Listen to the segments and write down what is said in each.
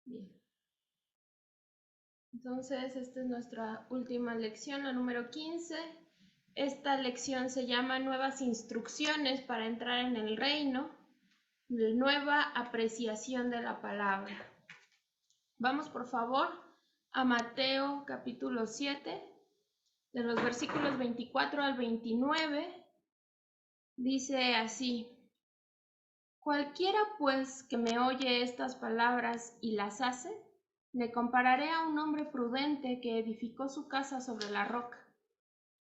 Bien. Entonces, esta es nuestra última lección, la número 15. Esta lección se llama Nuevas instrucciones para entrar en el reino, nueva apreciación de la palabra. Vamos, por favor, a Mateo capítulo 7, de los versículos 24 al 29. Dice así: Cualquiera pues que me oye estas palabras y las hace, le compararé a un hombre prudente que edificó su casa sobre la roca.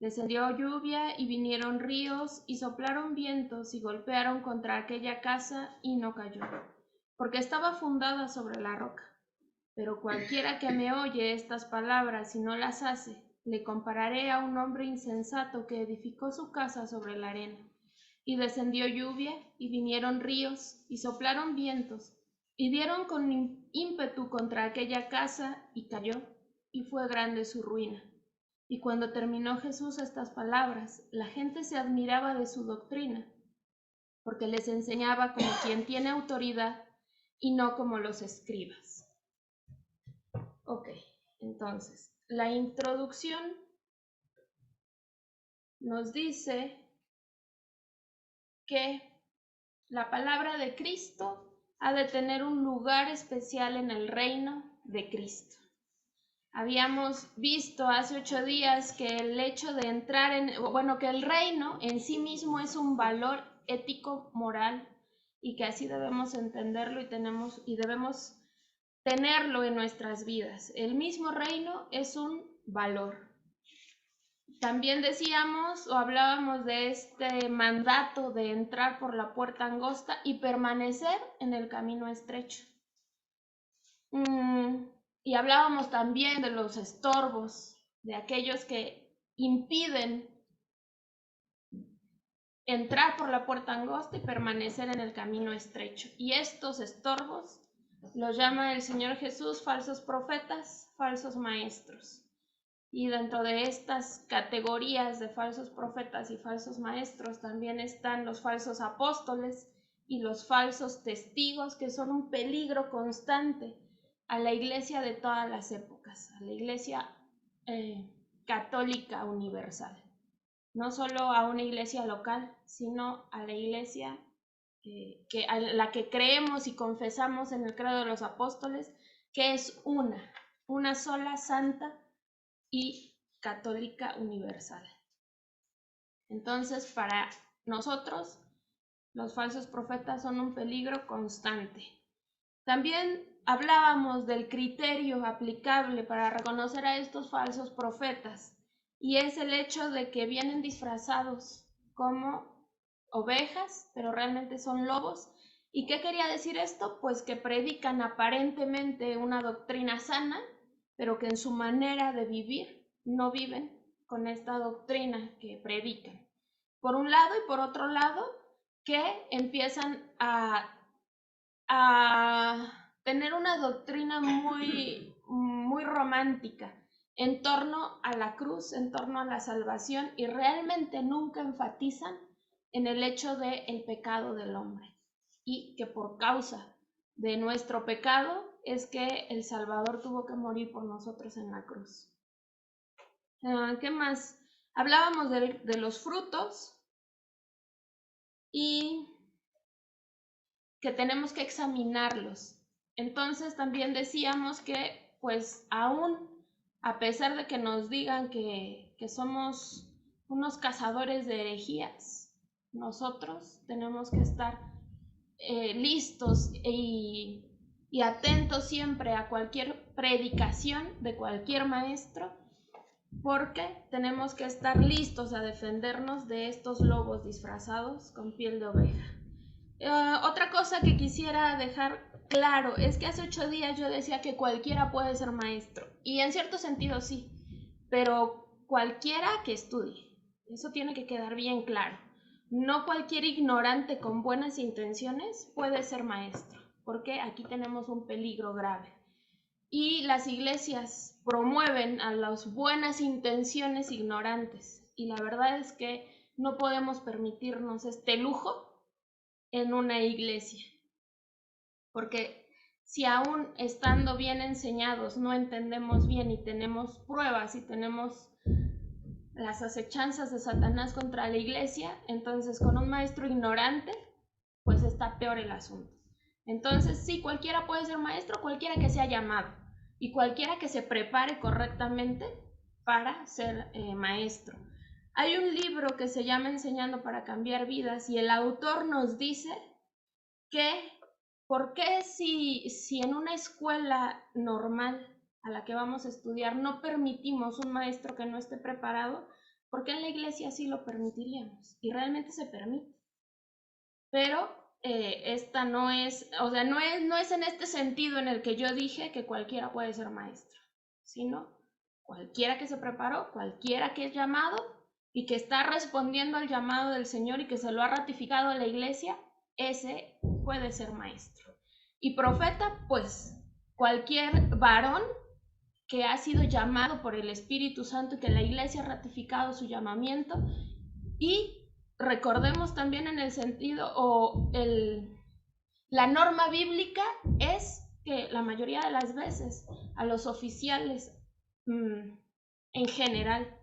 Descendió lluvia y vinieron ríos y soplaron vientos y golpearon contra aquella casa y no cayó, porque estaba fundada sobre la roca. Pero cualquiera que me oye estas palabras y no las hace, le compararé a un hombre insensato que edificó su casa sobre la arena. Y descendió lluvia, y vinieron ríos, y soplaron vientos, y dieron con ímpetu contra aquella casa, y cayó, y fue grande su ruina. Y cuando terminó Jesús estas palabras, la gente se admiraba de su doctrina, porque les enseñaba como quien tiene autoridad, y no como los escribas. Ok, entonces, la introducción nos dice que la palabra de Cristo ha de tener un lugar especial en el reino de Cristo. Habíamos visto hace 8 días que el hecho de entrar que el reino en sí mismo es un valor ético, moral, y que así debemos entenderlo y debemos tenerlo en nuestras vidas. El mismo reino es un valor. También decíamos o hablábamos de este mandato de entrar por la puerta angosta y permanecer en el camino estrecho. Y hablábamos también de los estorbos, de aquellos que impiden entrar por la puerta angosta y permanecer en el camino estrecho. Y estos estorbos los llama el Señor Jesús falsos profetas, falsos maestros. Y dentro de estas categorías de falsos profetas y falsos maestros también están los falsos apóstoles y los falsos testigos, que son un peligro constante a la iglesia de todas las épocas, a la iglesia católica universal. No solo a una iglesia local, sino a la iglesia a la que creemos y confesamos en el credo de los apóstoles, que es una sola, santa y católica universal. Entonces, para nosotros, los falsos profetas son un peligro constante. También hablábamos del criterio aplicable para reconocer a estos falsos profetas, y es el hecho de que vienen disfrazados como ovejas, pero realmente son lobos. ¿Y qué quería decir esto? Pues que predican aparentemente una doctrina sana, pero que en su manera de vivir no viven con esta doctrina que predican. Por un lado, y por otro lado, que empiezan a tener una doctrina muy romántica en torno a la cruz, en torno a la salvación, y realmente nunca enfatizan en el hecho del pecado del hombre, y que por causa de nuestro pecado es que el Salvador tuvo que morir por nosotros en la cruz. ¿Qué más? Hablábamos de los frutos y que tenemos que examinarlos. Entonces también decíamos que, pues aún a pesar de que nos digan que somos unos cazadores de herejías, nosotros tenemos que estar listos y atentos siempre a cualquier predicación de cualquier maestro, porque tenemos que estar listos a defendernos de estos lobos disfrazados con piel de oveja. Otra cosa que quisiera dejar claro es que hace 8 días yo decía que cualquiera puede ser maestro, y en cierto sentido sí, pero cualquiera que estudie, eso tiene que quedar bien claro. No cualquier ignorante con buenas intenciones puede ser maestro, porque aquí tenemos un peligro grave. Y las iglesias promueven a las buenas intenciones ignorantes, y la verdad es que no podemos permitirnos este lujo en una iglesia, porque si aún estando bien enseñados no entendemos bien y tenemos pruebas y tenemos las acechanzas de Satanás contra la iglesia, entonces con un maestro ignorante, pues está peor el asunto. Entonces sí, cualquiera puede ser maestro, cualquiera que sea llamado y cualquiera que se prepare correctamente para ser maestro. Hay un libro que se llama Enseñando para cambiar vidas y el autor nos dice que ¿por qué si en una escuela normal a la que vamos a estudiar no permitimos un maestro que no esté preparado? ¿Por qué en la iglesia sí lo permitiríamos? Y realmente se permite. Pero esta no es, o sea, no es en este sentido en el que yo dije que cualquiera puede ser maestro, sino cualquiera que se preparó, cualquiera que es llamado y que está respondiendo al llamado del Señor y que se lo ha ratificado la iglesia, ese puede ser maestro. Y profeta, pues cualquier varón que ha sido llamado por el Espíritu Santo y que la iglesia ha ratificado su llamamiento. Y recordemos también en el sentido la norma bíblica es que la mayoría de las veces a los oficiales en general,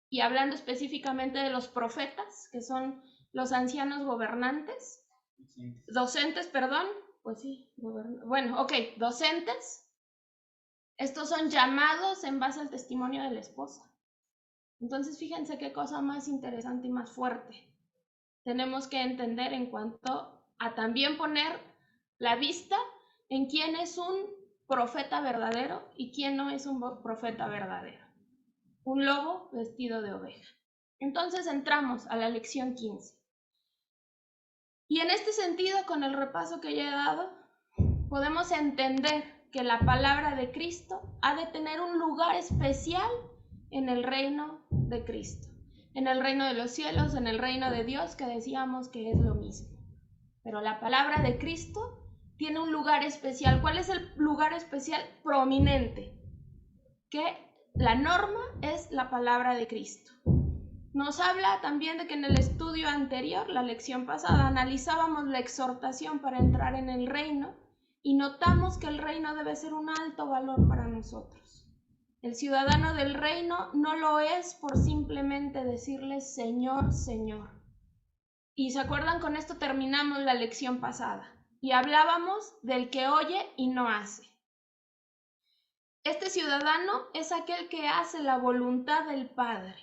y hablando específicamente de los profetas, que son los ancianos gobernantes, docentes, perdón, pues sí, bueno, ok, docentes, estos son llamados en base al testimonio de la esposa. Entonces, fíjense qué cosa más interesante y más fuerte tenemos que entender en cuanto a también poner la vista en quién es un profeta verdadero y quién no es un profeta verdadero. Un lobo vestido de oveja. Entonces entramos a la lección 15. Y en este sentido, con el repaso que ya he dado, podemos entender que la palabra de Cristo ha de tener un lugar especial en el reino de Cristo, en el reino de los cielos, en el reino de Dios, que decíamos que es lo mismo. Pero la palabra de Cristo tiene un lugar especial. ¿Cuál es el lugar especial? Prominente. Que la norma es la palabra de Cristo. Nos habla también de que en el estudio anterior, la lección pasada, analizábamos la exhortación para entrar en el reino y notamos que el reino debe ser un alto valor para nosotros. El ciudadano del reino no lo es por simplemente decirle Señor, Señor. Y se acuerdan, con esto terminamos la lección pasada y hablábamos del que oye y no hace. Este ciudadano es aquel que hace la voluntad del Padre.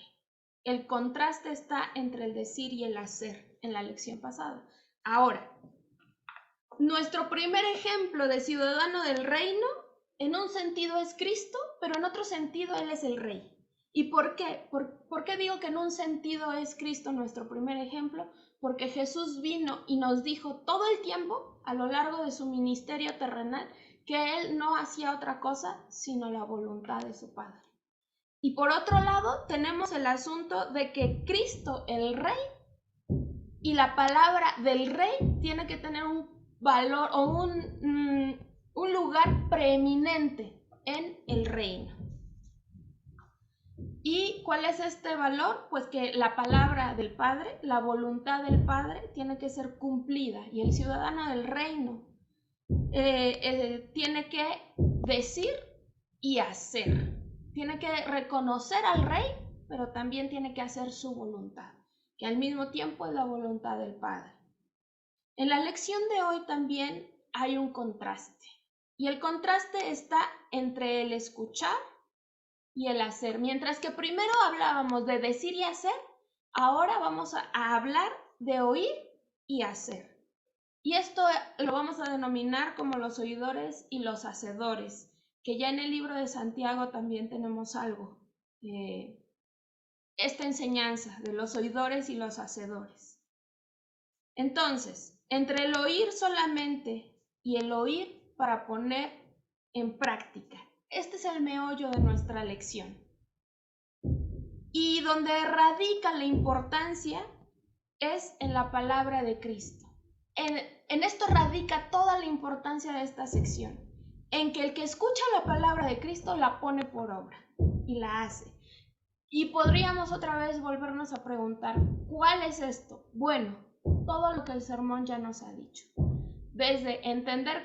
El contraste está entre el decir y el hacer en la lección pasada. Ahora, nuestro primer ejemplo de ciudadano del reino, en un sentido es Cristo, pero en otro sentido Él es el Rey. ¿Y por qué? ¿Por qué digo que en un sentido es Cristo nuestro primer ejemplo? Porque Jesús vino y nos dijo todo el tiempo, a lo largo de su ministerio terrenal, que Él no hacía otra cosa sino la voluntad de su Padre. Y por otro lado, tenemos el asunto de que Cristo, el Rey, y la palabra del Rey tiene que tener un valor o un lugar preeminente en el reino. ¿Y cuál es este valor? Pues que la palabra del Padre, la voluntad del Padre, tiene que ser cumplida. Y el ciudadano del reino tiene que decir y hacer. Tiene que reconocer al Rey, pero también tiene que hacer su voluntad, que al mismo tiempo es la voluntad del Padre. En la lección de hoy también hay un contraste. Y el contraste está entre el escuchar y el hacer. Mientras que primero hablábamos de decir y hacer, ahora vamos a hablar de oír y hacer. Y esto lo vamos a denominar como los oidores y los hacedores, que ya en el libro de Santiago también tenemos algo, esta enseñanza de los oidores y los hacedores. Entonces, entre el oír solamente y el oír para poner en práctica, este es el meollo de nuestra lección. Y donde radica la importancia es en la palabra de Cristo. En esto radica toda la importancia de esta sección, en que el que escucha la palabra de Cristo la pone por obra y la hace. Y podríamos otra vez volvernos a preguntar, ¿cuál es esto? Bueno, todo lo que el sermón ya nos ha dicho. Desde entender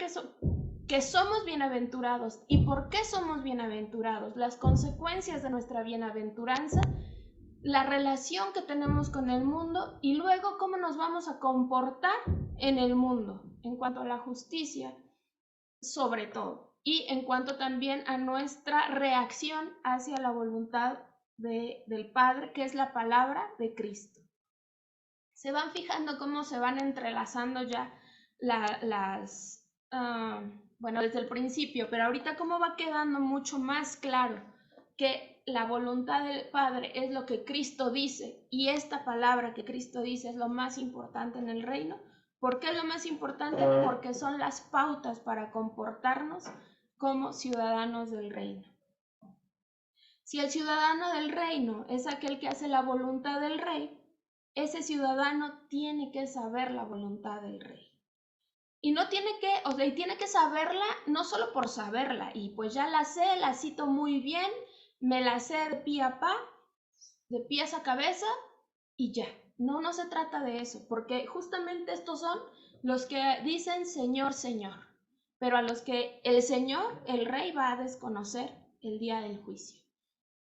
que somos bienaventurados. ¿Y por qué somos bienaventurados? Las consecuencias de nuestra bienaventuranza, la relación que tenemos con el mundo y luego cómo nos vamos a comportar en el mundo en cuanto a la justicia, sobre todo, y en cuanto también a nuestra reacción hacia la voluntad del Padre, que es la palabra de Cristo. Se van fijando cómo se van entrelazando ya bueno, desde el principio, pero ahorita cómo va quedando mucho más claro que la voluntad del Padre es lo que Cristo dice, y esta palabra que Cristo dice es lo más importante en el reino. ¿Por qué es lo más importante? Porque son las pautas para comportarnos como ciudadanos del reino. Si el ciudadano del reino es aquel que hace la voluntad del rey, ese ciudadano tiene que saber la voluntad del rey. Y no tiene que, o sea, y tiene que saberla no solo por saberla, y pues ya la sé, la cito muy bien, me la sé de pie a pa, de pies a cabeza, y ya. No, no se trata de eso, porque justamente estos son los que dicen Señor, Señor, pero a los que el Señor, el Rey, va a desconocer el día del juicio.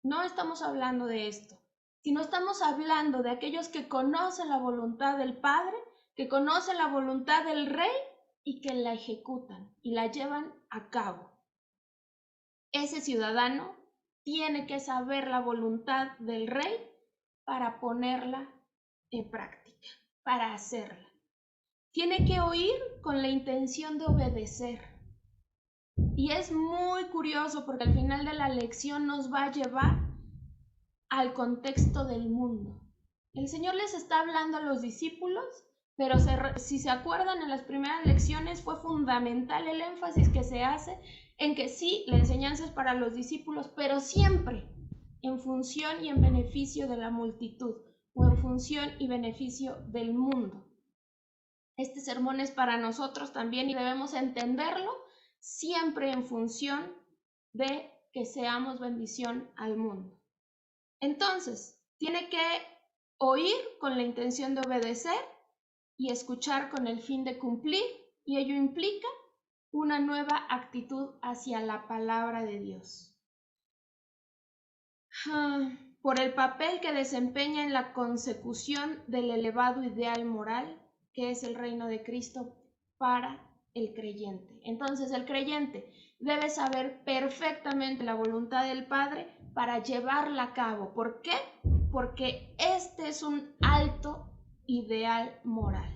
No estamos hablando de esto, sino estamos hablando de aquellos que conocen la voluntad del Padre, que conocen la voluntad del Rey y que la ejecutan y la llevan a cabo. Ese ciudadano tiene que saber la voluntad del Rey para ponerla en práctica, para hacerla. Tiene que oír con la intención de obedecer. Y es muy curioso porque al final de la lección nos va a llevar al contexto del mundo. El Señor les está hablando a los discípulos, pero si se acuerdan, en las primeras lecciones fue fundamental el énfasis que se hace en que sí, la enseñanza es para los discípulos, pero siempre en función y en beneficio de la multitud, o en función y beneficio del mundo. Este sermón es para nosotros también y debemos entenderlo siempre en función de que seamos bendición al mundo. Entonces, tiene que oír con la intención de obedecer y escuchar con el fin de cumplir, y ello implica una nueva actitud hacia la palabra de Dios. Por el papel que desempeña en la consecución del elevado ideal moral que es el reino de Cristo para el creyente. Entonces, el creyente debe saber perfectamente la voluntad del Padre para llevarla a cabo. ¿Por qué? Porque este es un alto ideal moral.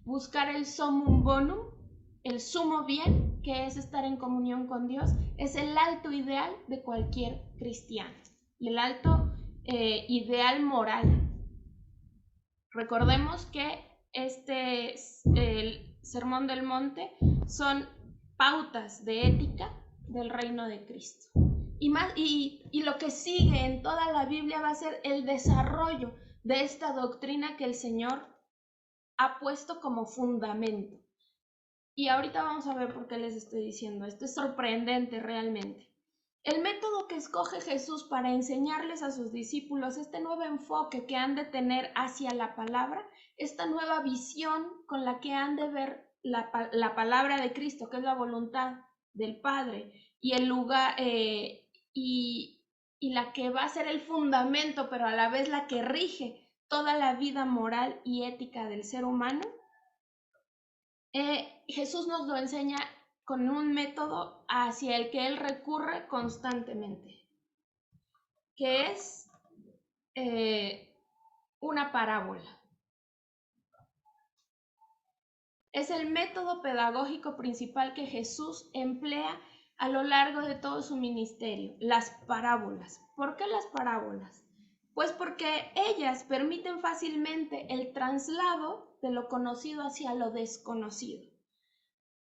Buscar el summum bonum, el sumo bien, que es estar en comunión con Dios, es el alto ideal de cualquier cristiano y el alto ideal moral. Recordemos que el Sermón del Monte son pautas de ética del reino de Cristo. Y lo que sigue en toda la Biblia va a ser el desarrollo de esta doctrina que el Señor ha puesto como fundamento. Y ahorita vamos a ver por qué les estoy diciendo esto. Es sorprendente realmente. El método que escoge Jesús para enseñarles a sus discípulos este nuevo enfoque que han de tener hacia la palabra, esta nueva visión con la que han de ver la palabra de Cristo, que es la voluntad del Padre, y el lugar y la que va a ser el fundamento, pero a la vez la que rige toda la vida moral y ética del ser humano, Jesús nos lo enseña con un método hacia el que él recurre constantemente, que es una parábola. Es el método pedagógico principal que Jesús emplea a lo largo de todo su ministerio, las parábolas. ¿Por qué las parábolas? Pues porque ellas permiten fácilmente el traslado de lo conocido hacia lo desconocido.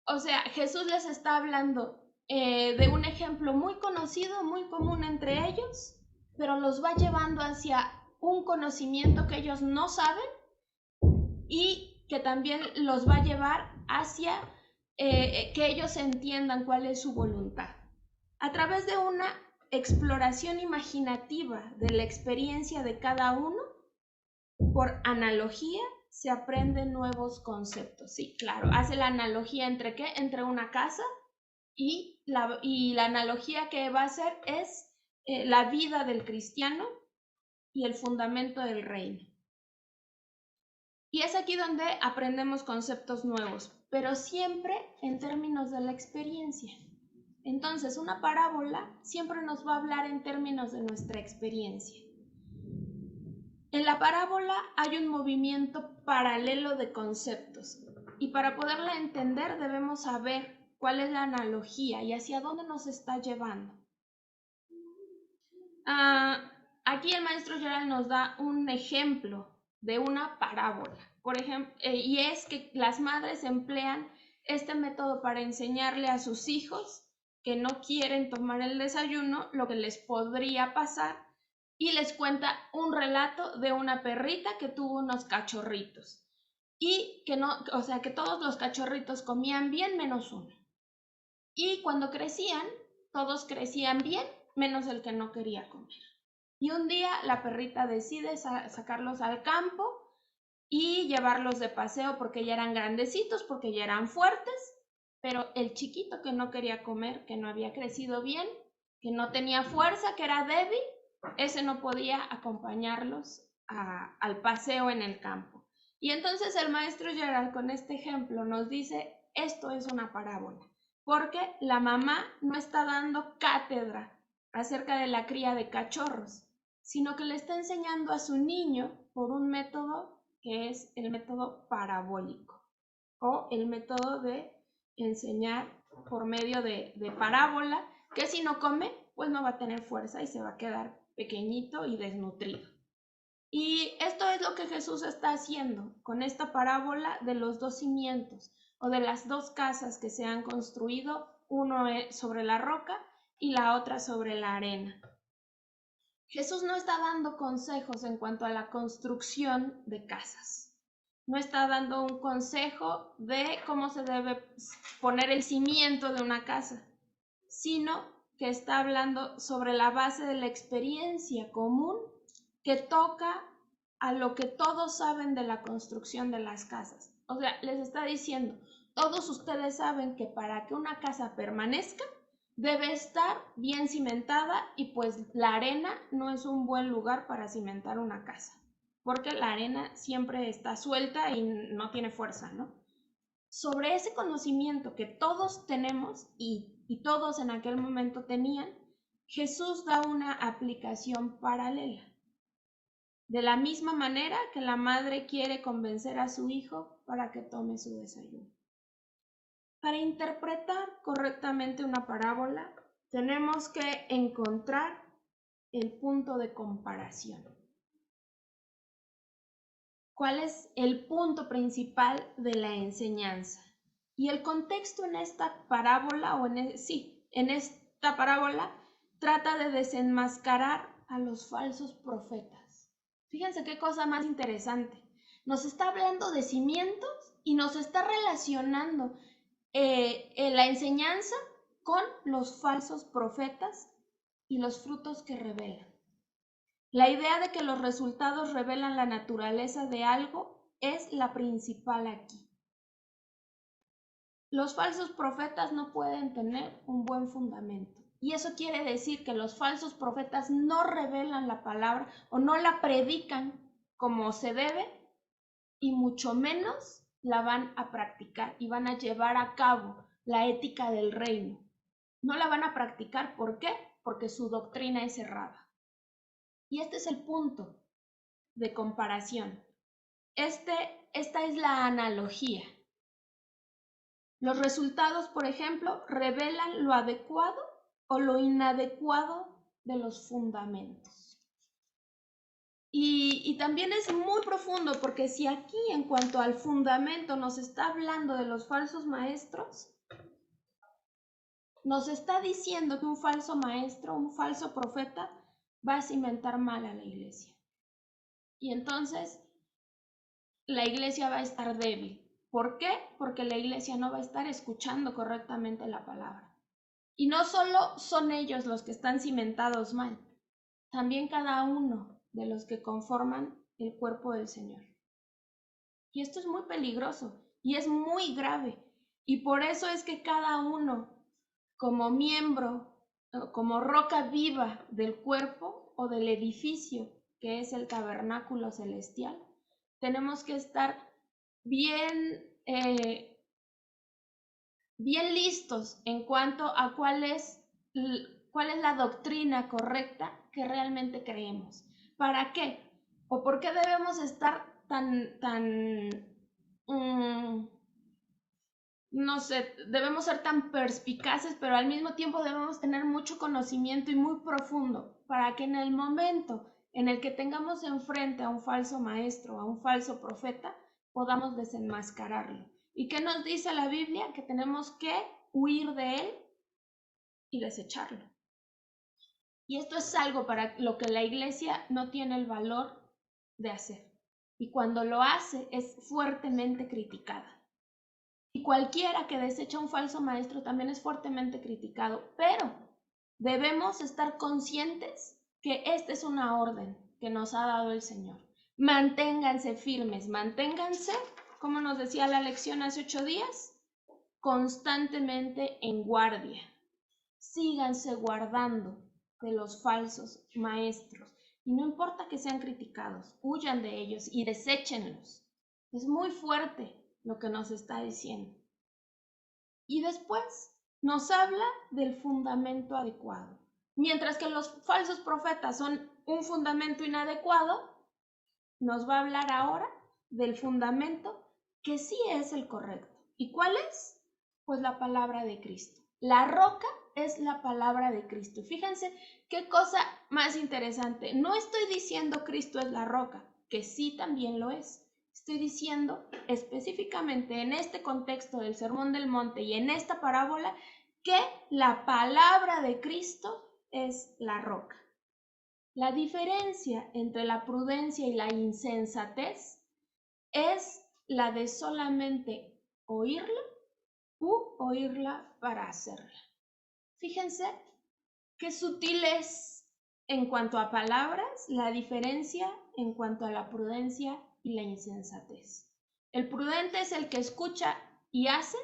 O sea, Jesús les está hablando de un ejemplo muy conocido, muy común entre ellos, pero los va llevando hacia un conocimiento que ellos no saben y que también los va a llevar hacia que ellos entiendan cuál es su voluntad. A través de una exploración imaginativa de la experiencia de cada uno, por analogía, se aprenden nuevos conceptos. Sí, claro, hace la analogía entre ¿qué? Entre una casa Y la analogía que va a hacer es la vida del cristiano y el fundamento del reino. Y es aquí donde aprendemos conceptos nuevos, pero siempre en términos de la experiencia. Entonces, una parábola siempre nos va a hablar en términos de nuestra experiencia. En la parábola hay un movimiento paralelo de conceptos y para poderla entender debemos saber cuál es la analogía y hacia dónde nos está llevando. Aquí el maestro Gerald nos da un ejemplo de una parábola, por ejemplo, y es que las madres emplean este método para enseñarle a sus hijos que no quieren tomar el desayuno lo que les podría pasar y les cuenta un relato de una perrita que tuvo unos cachorritos y que no, o sea, que todos los cachorritos comían bien menos uno. Y cuando crecían, todos crecían bien menos el que no quería comer. Y un día la perrita decide sacarlos al campo y llevarlos de paseo porque ya eran grandecitos, porque ya eran fuertes, pero el chiquito que no quería comer, que no había crecido bien, que no tenía fuerza, que era débil, ese no podía acompañarlos al paseo en el campo. Y entonces el maestro Gerald con este ejemplo nos dice, esto es una parábola, porque la mamá no está dando cátedra acerca de la cría de cachorros, sino que le está enseñando a su niño por un método que es el método parabólico o el método de enseñar por medio de parábola, que si no come, pues no va a tener fuerza y se va a quedar pequeñito y desnutrido. Y esto es lo que Jesús está haciendo con esta parábola de los dos cimientos o de las dos casas que se han construido, uno sobre la roca y la otra sobre la arena. Jesús no está dando consejos en cuanto a la construcción de casas. No está dando un consejo de cómo se debe poner el cimiento de una casa, sino que está hablando sobre la base de la experiencia común que toca a lo que todos saben de la construcción de las casas. O sea, les está diciendo, todos ustedes saben que para que una casa permanezca, debe estar bien cimentada y pues la arena no es un buen lugar para cimentar una casa, porque la arena siempre está suelta y no tiene fuerza, ¿no? Sobre ese conocimiento que todos tenemos y todos en aquel momento tenían, Jesús da una aplicación paralela. De la misma manera que la madre quiere convencer a su hijo para que tome su desayuno. Para interpretar correctamente una parábola, tenemos que encontrar el punto de comparación. ¿Cuál es el punto principal de la enseñanza? Y el contexto en esta parábola, en esta parábola, trata de desenmascarar a los falsos profetas. Fíjense qué cosa más interesante. Nos está hablando de cimientos y nos está relacionando la enseñanza con los falsos profetas y los frutos que revelan. La idea de que los resultados revelan la naturaleza de algo es la principal aquí. Los falsos profetas no pueden tener un buen fundamento. Y eso quiere decir que los falsos profetas no revelan la palabra o no la predican como se debe y mucho menos la van a practicar y van a llevar a cabo la ética del reino. No la van a practicar, ¿por qué? Porque su doctrina es errada. Y este es el punto de comparación. Esta es la analogía. Los resultados, por ejemplo, revelan lo adecuado o lo inadecuado de los fundamentos. Y también es muy profundo porque si aquí en cuanto al fundamento nos está hablando de los falsos maestros, nos está diciendo que un falso maestro, un falso profeta, va a cimentar mal a la iglesia. Y entonces la iglesia va a estar débil. ¿Por qué? Porque la iglesia no va a estar escuchando correctamente la palabra. Y no solo son ellos los que están cimentados mal, también cada uno de los que conforman el cuerpo del Señor. Y esto es muy peligroso y es muy grave. Y por eso es que cada uno como miembro, como roca viva del cuerpo o del edificio que es el tabernáculo celestial, tenemos que estar bien, bien listos en cuanto a cuál es la doctrina correcta que realmente creemos. ¿Para qué? ¿O por qué debemos estar no sé, debemos ser tan perspicaces, pero al mismo tiempo debemos tener mucho conocimiento y muy profundo para que en el momento en el que tengamos enfrente a un falso maestro, a un falso profeta, podamos desenmascararlo? ¿Y qué nos dice la Biblia? Que tenemos que huir de él y desecharlo. Y esto es algo para lo que la iglesia no tiene el valor de hacer. Y cuando lo hace es fuertemente criticada. Y cualquiera que desecha un falso maestro también es fuertemente criticado, pero debemos estar conscientes que esta es una orden que nos ha dado el Señor. Manténganse firmes, manténganse, como nos decía la lección hace 8 días, constantemente en guardia. Síganse guardando de los falsos maestros. Y no importa que sean criticados, huyan de ellos y deséchenlos. Es muy fuerte lo que nos está diciendo. Y después nos habla del fundamento adecuado. Mientras que los falsos profetas son un fundamento inadecuado, nos va a hablar ahora del fundamento que sí es el correcto. ¿Y cuál es? Pues la palabra de Cristo. La roca es la palabra de Cristo. Fíjense qué cosa más interesante. No estoy diciendo Cristo es la roca, que sí también lo es. Estoy diciendo específicamente en este contexto del Sermón del Monte y en esta parábola que la palabra de Cristo es la roca. La diferencia entre la prudencia y la insensatez es la de solamente oírla u oírla para hacerla. Fíjense qué sutil es en cuanto a palabras la diferencia en cuanto a la prudencia y la insensatez. El prudente es el que escucha y hace,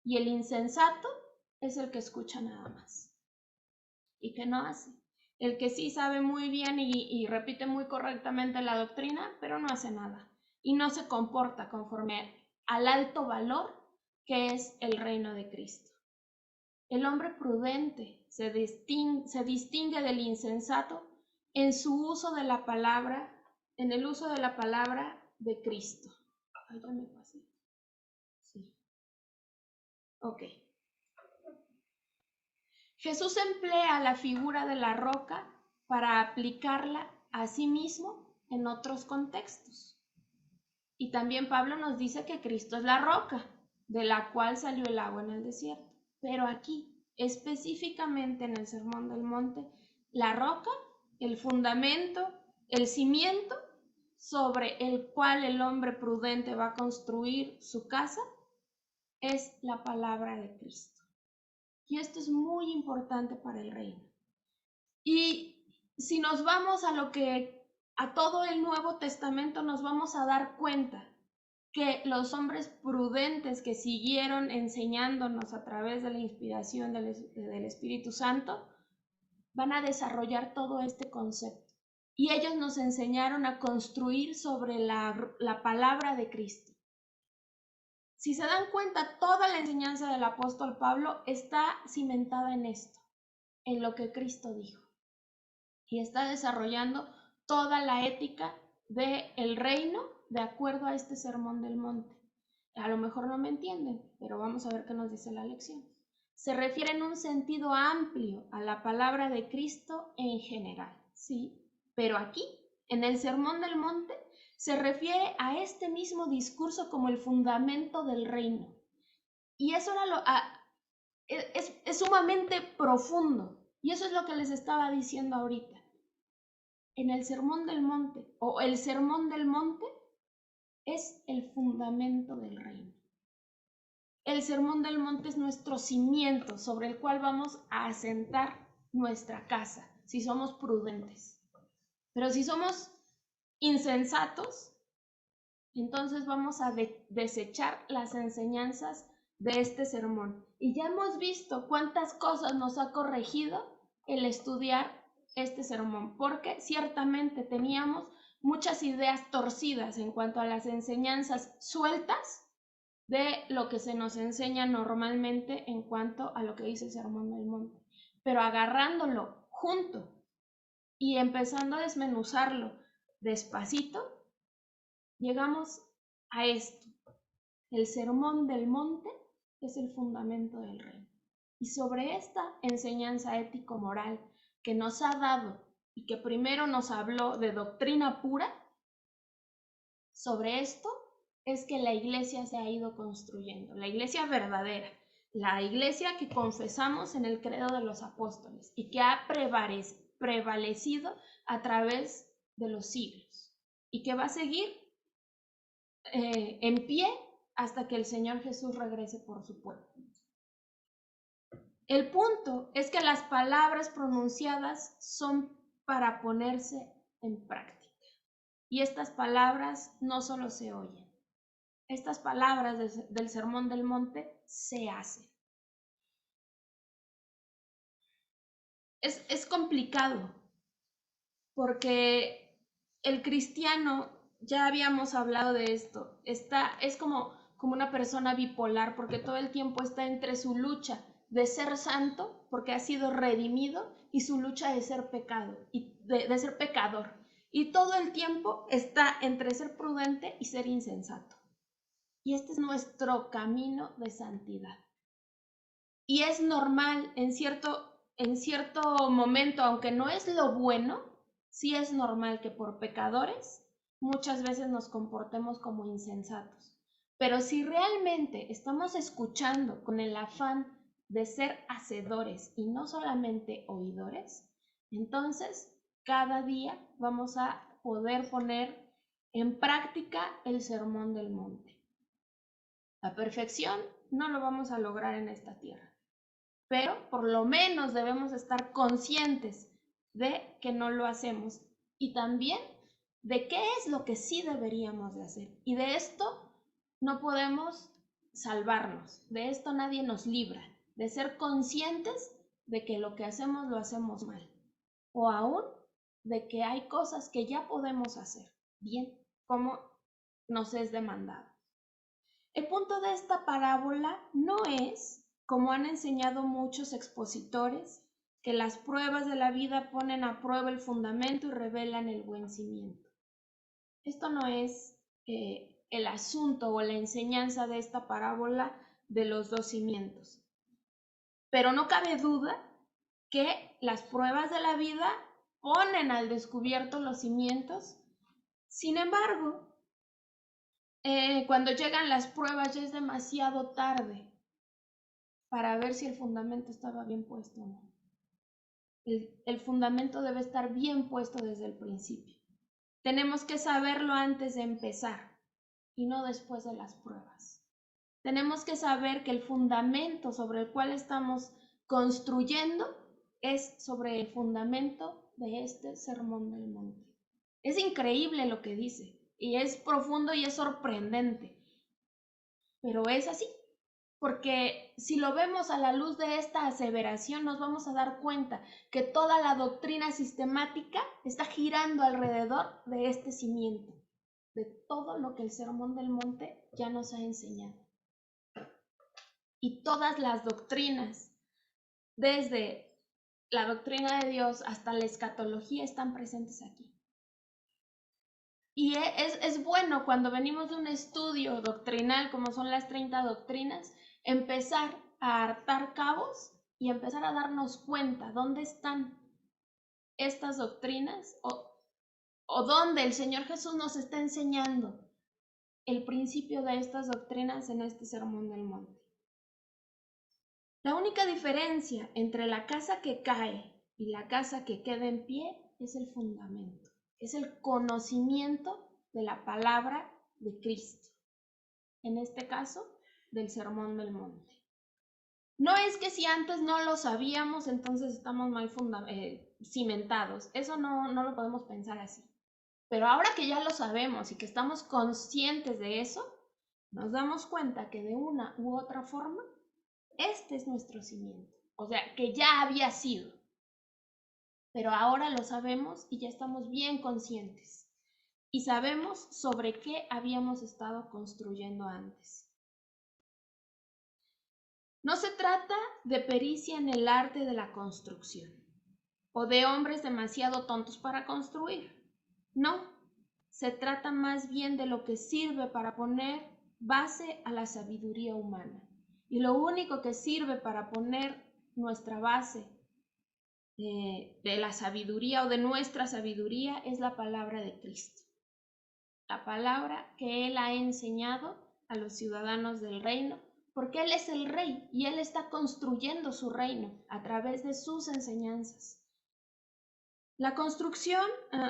y el insensato es el que escucha nada más y que no hace. El que sí sabe muy bien y repite muy correctamente la doctrina, pero no hace nada y no se comporta conforme al alto valor que es el reino de Cristo. El hombre prudente se distingue del insensato en su uso de la palabra, en el uso de la palabra de Cristo. Ay, ya me pasé. Sí. Ok. Jesús emplea la figura de la roca para aplicarla a sí mismo en otros contextos. Y también Pablo nos dice que Cristo es la roca, de la cual salió el agua en el desierto. Pero aquí, específicamente en el Sermón del Monte, la roca, el fundamento, el cimiento sobre el cual el hombre prudente va a construir su casa, es la palabra de Cristo. Y esto es muy importante para el reino. Y si nos vamos a todo el Nuevo Testamento, nos vamos a dar cuenta que los hombres prudentes que siguieron enseñándonos a través de la inspiración del Espíritu Santo van a desarrollar todo este concepto. Y ellos nos enseñaron a construir sobre la palabra de Cristo. Si se dan cuenta, toda la enseñanza del apóstol Pablo está cimentada en esto, en lo que Cristo dijo. Y está desarrollando toda la ética del reino de acuerdo a este Sermón del Monte. A lo mejor no me entienden, pero vamos a ver qué nos dice la lección. Se refiere en un sentido amplio a la palabra de Cristo en general, ¿sí? Pero aquí, en el Sermón del Monte, se refiere a este mismo discurso como el fundamento del reino. Y eso es sumamente profundo. Y eso es lo que les estaba diciendo ahorita. En el Sermón del Monte, o el Sermón del Monte, es el fundamento del reino. El Sermón del Monte es nuestro cimiento sobre el cual vamos a asentar nuestra casa, si somos prudentes. Pero si somos insensatos, entonces vamos a desechar las enseñanzas de este sermón. Y ya hemos visto cuántas cosas nos ha corregido el estudiar este sermón, porque ciertamente teníamos muchas ideas torcidas en cuanto a las enseñanzas sueltas de lo que se nos enseña normalmente en cuanto a lo que dice el Sermón del Monte. Pero agarrándolo junto y empezando a desmenuzarlo despacito, llegamos a esto. El Sermón del Monte es el fundamento del reino. Y sobre esta enseñanza ético-moral que nos ha dado y que primero nos habló de doctrina pura, sobre esto es que la iglesia se ha ido construyendo, la iglesia verdadera, la iglesia que confesamos en el credo de los apóstoles y que ha prevalecido a través de los siglos y que va a seguir en pie hasta que el Señor Jesús regrese por su pueblo. El punto es que las palabras pronunciadas son para ponerse en práctica. Y estas palabras no solo se oyen. Estas palabras del Sermón del Monte se hacen. Es complicado porque el cristiano, ya habíamos hablado de esto, es como una persona bipolar porque todo el tiempo está entre su lucha de ser santo porque ha sido redimido y su lucha de ser pecado y de ser pecador. Y todo el tiempo está entre ser prudente y ser insensato. Y este es nuestro camino de santidad. Y es normal en cierto momento, aunque no es lo bueno, sí es normal que por pecadores muchas veces nos comportemos como insensatos. Pero si realmente estamos escuchando con el afán de ser hacedores y no solamente oidores, entonces cada día vamos a poder poner en práctica el Sermón del Monte. La perfección no lo vamos a lograr en esta tierra, pero por lo menos debemos estar conscientes de que no lo hacemos y también de qué es lo que sí deberíamos de hacer. Y de esto no podemos salvarnos, de esto nadie nos libra, de ser conscientes de que lo que hacemos lo hacemos mal, o aún de que hay cosas que ya podemos hacer bien, como nos es demandado. El punto de esta parábola no es, como han enseñado muchos expositores, que las pruebas de la vida ponen a prueba el fundamento y revelan el buen cimiento. Esto no es el asunto o la enseñanza de esta parábola de los dos cimientos. Pero no cabe duda que las pruebas de la vida ponen al descubierto los cimientos. Sin embargo, cuando llegan las pruebas ya es demasiado tarde para ver si el fundamento estaba bien puesto o no. El fundamento debe estar bien puesto desde el principio. Tenemos que saberlo antes de empezar y no después de las pruebas. Tenemos que saber que el fundamento sobre el cual estamos construyendo es sobre el fundamento de este Sermón del Monte. Es increíble lo que dice y es profundo y es sorprendente, pero es así. Porque si lo vemos a la luz de esta aseveración, nos vamos a dar cuenta que toda la doctrina sistemática está girando alrededor de este cimiento, de todo lo que el Sermón del Monte ya nos ha enseñado. Y todas las doctrinas, desde la doctrina de Dios hasta la escatología, están presentes aquí. Y es bueno cuando venimos de un estudio doctrinal, como son las 30 doctrinas, empezar a atar cabos y empezar a darnos cuenta dónde están estas doctrinas o dónde el Señor Jesús nos está enseñando el principio de estas doctrinas en este Sermón del Monte. La única diferencia entre la casa que cae y la casa que queda en pie es el fundamento, es el conocimiento de la palabra de Cristo, en este caso del Sermón del Monte. No es que si antes no lo sabíamos, entonces estamos mal cimentados. Eso no lo podemos pensar así. Pero ahora que ya lo sabemos y que estamos conscientes de eso, nos damos cuenta que de una u otra forma, este es nuestro cimiento. O sea, que ya había sido. Pero ahora lo sabemos y ya estamos bien conscientes. Y sabemos sobre qué habíamos estado construyendo antes. No se trata de pericia en el arte de la construcción o de hombres demasiado tontos para construir. No, se trata más bien de lo que sirve para poner base a la sabiduría humana. Y lo único que sirve para poner nuestra base de la sabiduría o de nuestra sabiduría es la palabra de Cristo. La palabra que Él ha enseñado a los ciudadanos del reino, porque Él es el rey y Él está construyendo su reino a través de sus enseñanzas. La construcción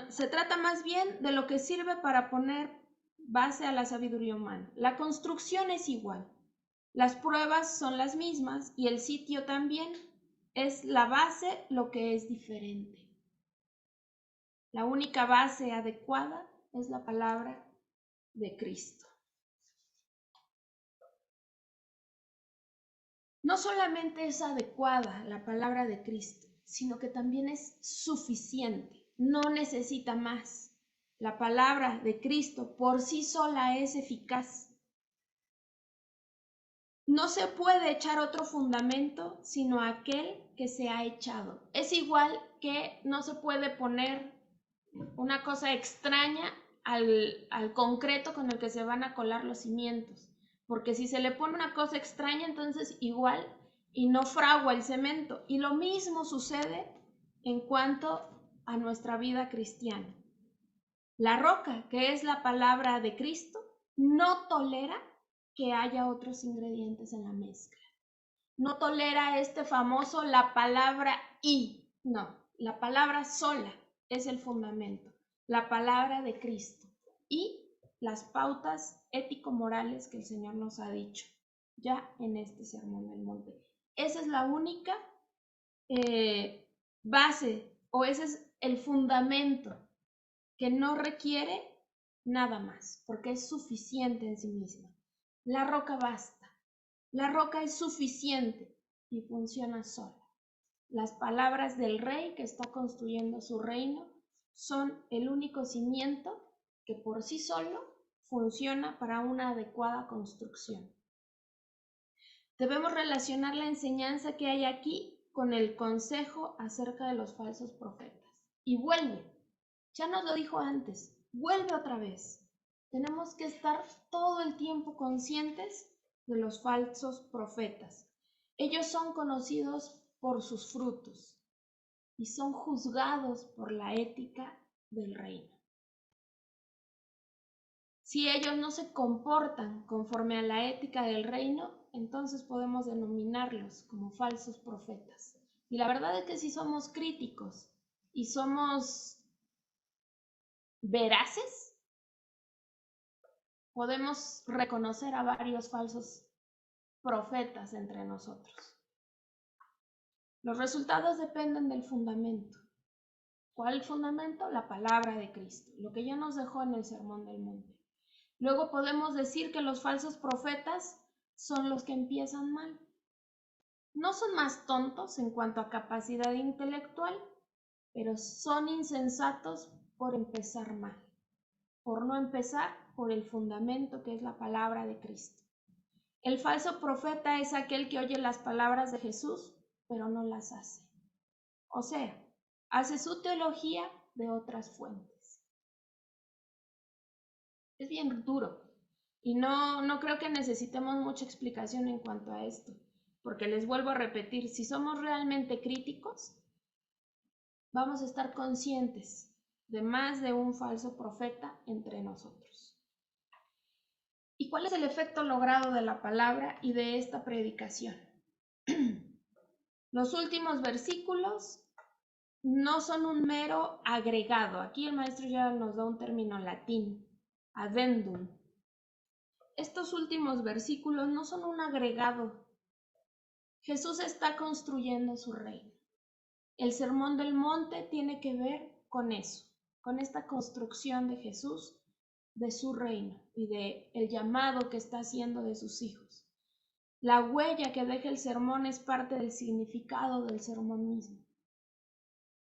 se trata más bien de lo que sirve para poner base a la sabiduría humana. La construcción es igual, las pruebas son las mismas y el sitio también. Es la base lo que es diferente. La única base adecuada es la palabra de Cristo. No solamente es adecuada la palabra de Cristo, sino que también es suficiente, no necesita más. La palabra de Cristo por sí sola es eficaz. No se puede echar otro fundamento sino aquel que se ha echado. Es igual que no se puede poner una cosa extraña al concreto con el que se van a colar los cimientos. Porque si se le pone una cosa extraña, entonces igual y no fragua el cemento. Y lo mismo sucede en cuanto a nuestra vida cristiana. La roca, que es la palabra de Cristo, no tolera que haya otros ingredientes en la mezcla. No tolera este famoso la palabra y. No, la palabra sola es el fundamento. La palabra de Cristo y las pautas ético-morales que el Señor nos ha dicho ya en este Sermón del Monte. Esa es la única base o ese es el fundamento que no requiere nada más, porque es suficiente en sí misma. La roca basta, la roca es suficiente y funciona sola. Las palabras del rey que está construyendo su reino son el único cimiento que por sí solo funciona para una adecuada construcción. Debemos relacionar la enseñanza que hay aquí con el consejo acerca de los falsos profetas. Y vuelve, ya nos lo dijo antes, vuelve otra vez. Tenemos que estar todo el tiempo conscientes de los falsos profetas. Ellos son conocidos por sus frutos y son juzgados por la ética del reino. Si ellos no se comportan conforme a la ética del reino, entonces podemos denominarlos como falsos profetas. Y la verdad es que si somos críticos y somos veraces, podemos reconocer a varios falsos profetas entre nosotros. Los resultados dependen del fundamento. ¿Cuál fundamento? La palabra de Cristo, lo que ya nos dejó en el Sermón del Monte. Luego podemos decir que los falsos profetas son los que empiezan mal. No son más tontos en cuanto a capacidad intelectual, pero son insensatos por empezar mal, por no empezar por el fundamento que es la palabra de Cristo. El falso profeta es aquel que oye las palabras de Jesús, pero no las hace. O sea, hace su teología de otras fuentes. Es bien duro y no creo que necesitemos mucha explicación en cuanto a esto, porque les vuelvo a repetir, si somos realmente críticos, vamos a estar conscientes de más de un falso profeta entre nosotros. ¿Y cuál es el efecto logrado de la palabra y de esta predicación? Los últimos versículos no son un mero agregado. Aquí el maestro ya nos da un término latín, addendum. Estos últimos versículos no son un agregado. Jesús está construyendo su reino. El Sermón del Monte tiene que ver con eso, con esta construcción de Jesús de su reino y de el llamado que está haciendo de sus hijos. La huella que deja el sermón es parte del significado del sermón mismo.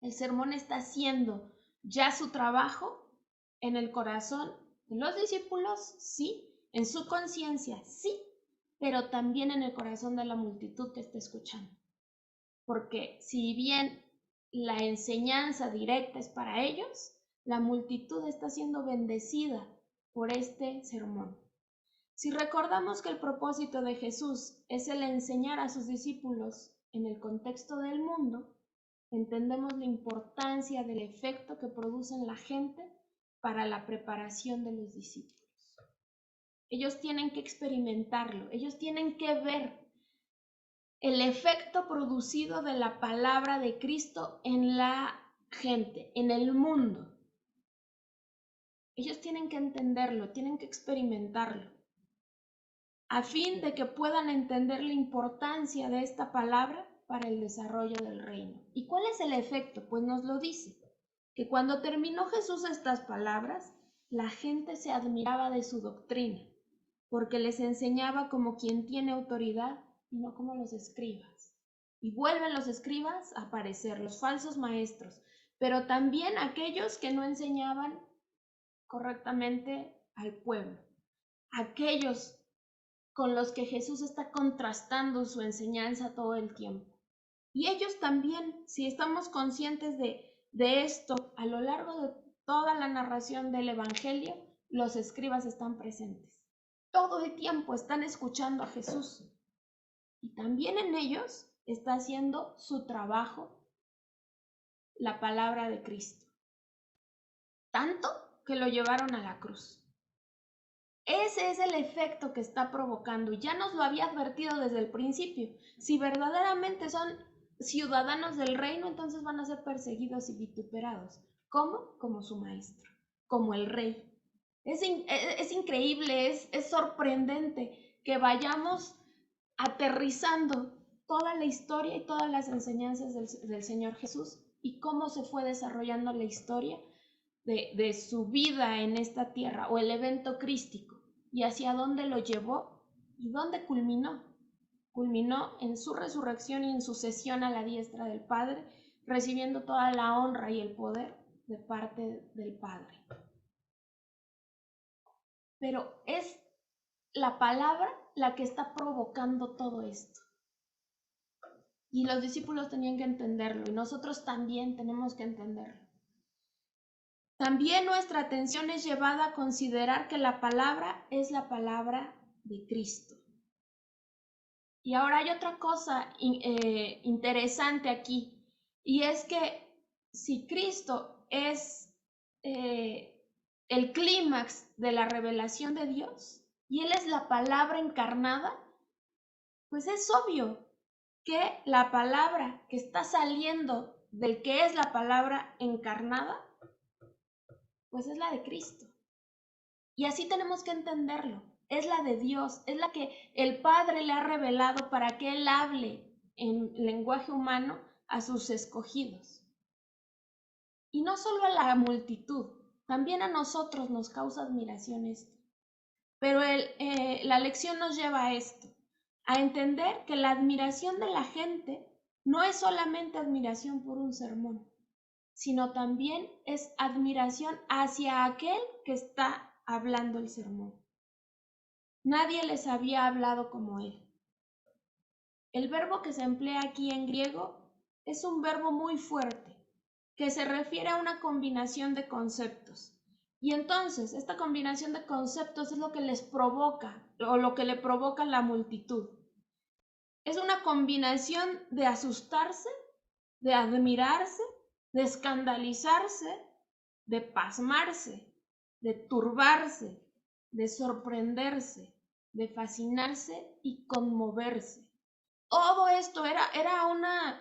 El sermón está haciendo ya su trabajo en el corazón de los discípulos, sí, en su conciencia, sí, pero también en el corazón de la multitud que está escuchando. Porque si bien la enseñanza directa es para ellos, la multitud está siendo bendecida por este sermón. Si recordamos que el propósito de Jesús es el enseñar a sus discípulos en el contexto del mundo, entendemos la importancia del efecto que produce en la gente para la preparación de los discípulos. Ellos tienen que experimentarlo, ellos tienen que ver el efecto producido de la palabra de Cristo en la gente, en el mundo. Ellos tienen que entenderlo, tienen que experimentarlo, a fin de que puedan entender la importancia de esta palabra para el desarrollo del reino. ¿Y cuál es el efecto? Pues nos lo dice, que cuando terminó Jesús estas palabras, la gente se admiraba de su doctrina, porque les enseñaba como quien tiene autoridad y no como los escribas. Y vuelven los escribas a aparecer, los falsos maestros, pero también aquellos que no enseñaban correctamente al pueblo, aquellos con los que Jesús está contrastando su enseñanza todo el tiempo. Y ellos también, si estamos conscientes de esto, a lo largo de toda la narración del Evangelio, los escribas están presentes. Todo el tiempo están escuchando a Jesús. Y también en ellos está haciendo su trabajo la palabra de Cristo. Tanto que lo llevaron a la cruz. Ese es el efecto que está provocando. Ya nos lo había advertido desde el principio. Si verdaderamente son ciudadanos del reino, entonces van a ser perseguidos y vituperados. ¿Cómo? Como su maestro, como el rey. Es increíble, es sorprendente que vayamos aterrizando toda la historia y todas las enseñanzas del Señor Jesús y cómo se fue desarrollando la historia de su vida en esta tierra o el evento crístico y hacia dónde lo llevó y dónde culminó. Culminó en su resurrección y en su sucesión a la diestra del Padre, recibiendo toda la honra y el poder de parte del Padre. Pero es la palabra la que está provocando todo esto. Y los discípulos tenían que entenderlo y nosotros también tenemos que entenderlo. También nuestra atención es llevada a considerar que la palabra es la palabra de Cristo. Y ahora hay otra cosa interesante aquí, y es que si Cristo es el clímax de la revelación de Dios, y Él es la palabra encarnada, pues es obvio que la palabra que está saliendo del que es la palabra encarnada, pues es la de Cristo. Y así tenemos que entenderlo. Es la de Dios, es la que el Padre le ha revelado para que Él hable en lenguaje humano a sus escogidos. Y no solo a la multitud, también a nosotros nos causa admiración esto. Pero la lección nos lleva a esto, a entender que la admiración de la gente no es solamente admiración por un sermón, sino también es admiración hacia aquel que está hablando el sermón. Nadie les había hablado como él. El verbo que se emplea aquí en griego es un verbo muy fuerte, que se refiere a una combinación de conceptos. Y entonces, esta combinación de conceptos es lo que les provoca, o lo que le provoca a la multitud. Es una combinación de asustarse, de admirarse, de escandalizarse, de pasmarse, de turbarse, de sorprenderse, de fascinarse y conmoverse. Todo esto era una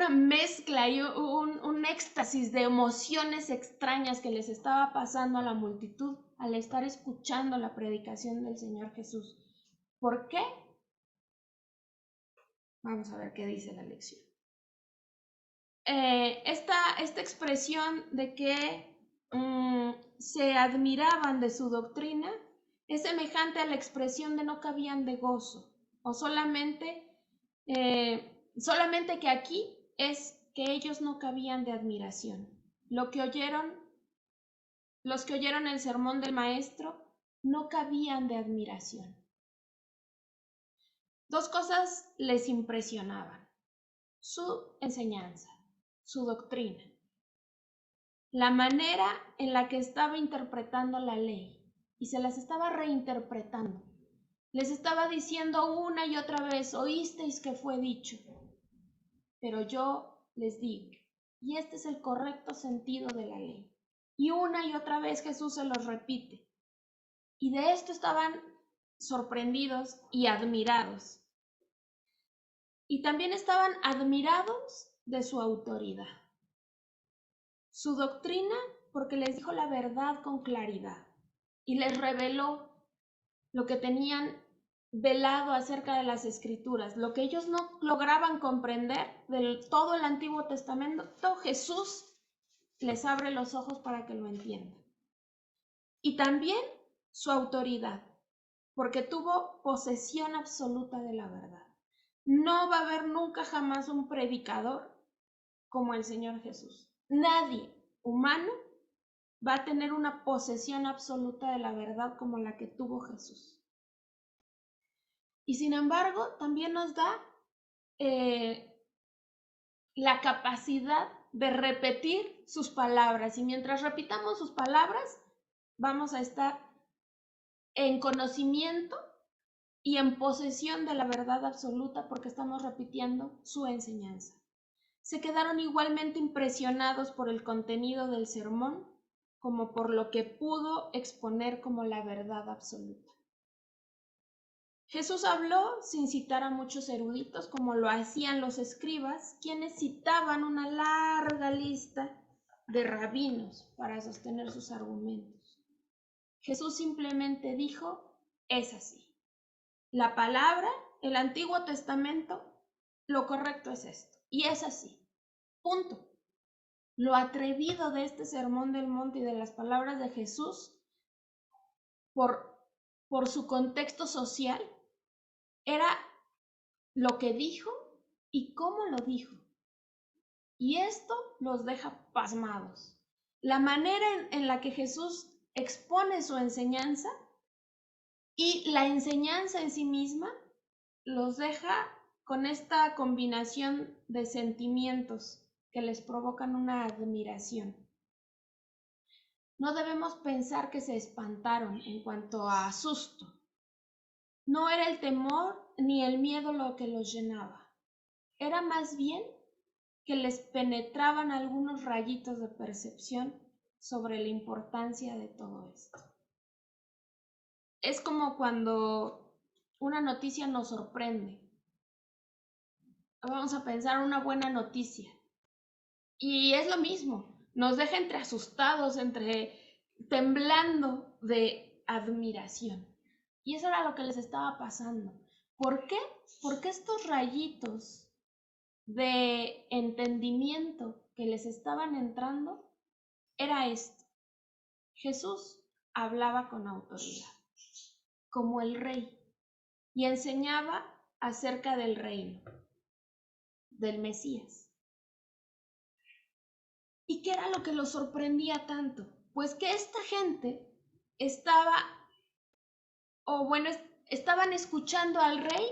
mezcla y un éxtasis de emociones extrañas que les estaba pasando a la multitud al estar escuchando la predicación del Señor Jesús. ¿Por qué? Vamos a ver qué dice la lección. Esta expresión de que se admiraban de su doctrina es semejante a la expresión de no cabían de gozo, o solamente que aquí es que ellos no cabían de admiración. Los que oyeron el sermón del maestro no cabían de admiración. Dos cosas les impresionaban: su enseñanza, su doctrina, la manera en la que estaba interpretando la ley, y se las estaba reinterpretando. Les estaba diciendo una y otra vez: oísteis que fue dicho, pero yo les digo. Y este es el correcto sentido de la ley. Y una y otra vez Jesús se los repite. Y de esto estaban sorprendidos y admirados. Y también estaban admirados de su autoridad. Su doctrina, porque les dijo la verdad con claridad y les reveló lo que tenían velado acerca de las Escrituras, lo que ellos no lograban comprender de todo el Antiguo Testamento. Jesús les abre los ojos para que lo entiendan. Y también su autoridad, porque tuvo posesión absoluta de la verdad. No va a haber nunca jamás un predicador como el Señor Jesús. Nadie humano va a tener una posesión absoluta de la verdad como la que tuvo Jesús. Y sin embargo, también nos da la capacidad de repetir sus palabras. Y mientras repitamos sus palabras, vamos a estar en conocimiento y en posesión de la verdad absoluta, porque estamos repitiendo su enseñanza. Se quedaron igualmente impresionados por el contenido del sermón como por lo que pudo exponer como la verdad absoluta. Jesús habló sin citar a muchos eruditos, como lo hacían los escribas, quienes citaban una larga lista de rabinos para sostener sus argumentos. Jesús simplemente dijo: es así. La palabra, el Antiguo Testamento, lo correcto es esto, y es así. Punto. Lo atrevido de este sermón del monte y de las palabras de Jesús, por su contexto social, era lo que dijo y cómo lo dijo. Y esto los deja pasmados. La manera en la que Jesús expone su enseñanza y la enseñanza en sí misma los deja con esta combinación de sentimientos que les provocan una admiración. No debemos pensar que se espantaron en cuanto a susto. No era el temor ni el miedo lo que los llenaba. Era más bien que les penetraban algunos rayitos de percepción sobre la importancia de todo esto. Es como cuando una noticia nos sorprende. Vamos a pensar una buena noticia. Y es lo mismo, nos deja entre asustados, entre temblando de admiración. Y eso era lo que les estaba pasando. ¿Por qué? Porque estos rayitos de entendimiento que les estaban entrando era esto: Jesús hablaba con autoridad, como el rey, y enseñaba acerca del reino, del Mesías. ¿Y qué era lo que los sorprendía tanto? Pues que esta gente estaban escuchando al rey,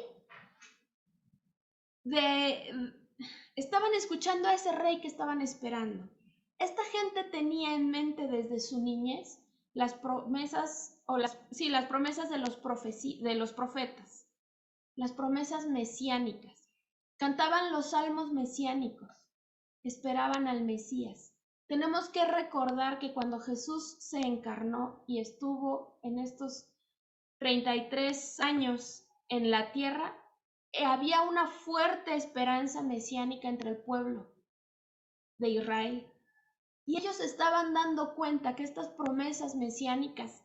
estaban escuchando a ese rey que estaban esperando. Esta gente tenía en mente desde su niñez las promesas de los profetas, las promesas mesiánicas. Cantaban los salmos mesiánicos, esperaban al Mesías. Tenemos que recordar que cuando Jesús se encarnó y estuvo en estos 33 años en la tierra, había una fuerte esperanza mesiánica entre el pueblo de Israel. Y ellos estaban dando cuenta que estas promesas mesiánicas,